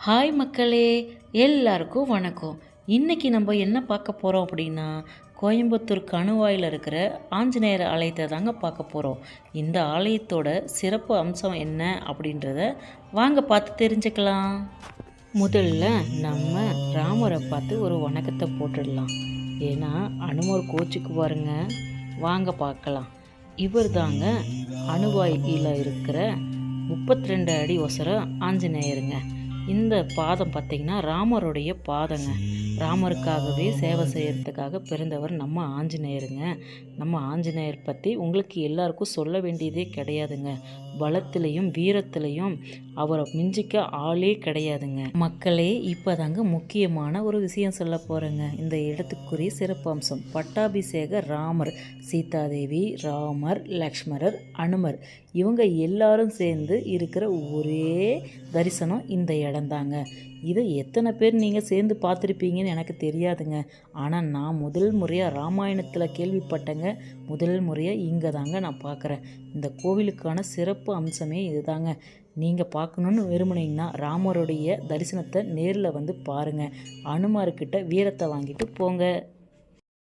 Hi மக்களே, எல்லாருக்கும் வணக்கம். இன்றைக்கி நம்ம என்ன பார்க்க போகிறோம் அப்படின்னா, கோயம்புத்தூர் கணுவாயில் இருக்கிற ஆஞ்சநேயர் ஆலயத்தை தாங்க பார்க்க போகிறோம். இந்த ஆலயத்தோட சிறப்பு அம்சம் என்ன அப்படின்றத வாங்க பார்த்து தெரிஞ்சுக்கலாம். முதல்ல நம்ம ராமரை பார்த்து ஒரு வணக்கத்தை போட்டுடலாம். ஏன்னா அனுமர் கோச்சுக்கு பாருங்க. வாங்க பார்க்கலாம். இவர் தாங்க அணுவாயில் இருக்கிற 32 அடி ஒசர ஆஞ்சநேயருங்க. இந்த பாதம் பார்த்திங்கன்னா ராமருடைய பாதங்க. ராமருக்காகவே சேவை செய்கிறதுக்காக பிறந்தவர் நம்ம ஆஞ்சநேயருங்க. நம்ம ஆஞ்சநேயர் பற்றி உங்களுக்கு எல்லாருக்கும் சொல்ல வேண்டியதே கிடையாதுங்க. பலத்திலையும் வீரத்திலையும் அவரை மிஞ்சிக்க ஆளே கிடையாதுங்க. மக்களே, இப்போ தாங்க முக்கியமான ஒரு விஷயம் சொல்ல போகிறேங்க. இந்த இடத்துக்குரிய சிறப்பு அம்சம் பட்டாபிஷேக ராமர், சீதாதேவி, ராமர், லக்ஷ்மணர், அனுமர் இவங்க எல்லாரும் சேர்ந்து இருக்கிற ஒரே தரிசனம் இந்த இடம்தாங்க. இதை எத்தனை பேர் நீங்கள் சேர்ந்து பார்த்துருப்பீங்கன்னு எனக்கு தெரியாதுங்க. ஆனால் நான் முதல் முறையாக ராமாயணத்தில் கேள்விப்பட்டேங்க. முதல் முறையாக இங்கே தாங்க நான் பார்க்குறேன். இந்த கோவிலுக்கான சிறப்பு அம்சமே இதுதாங்க. நீங்கள் பார்க்கணுன்னு விரும்புனீங்கன்னா ராமருடைய தரிசனத்தை நேரில் வந்து பாருங்கள். அனுமார்கிட்ட வீரத்தை வாங்கிட்டு போங்க.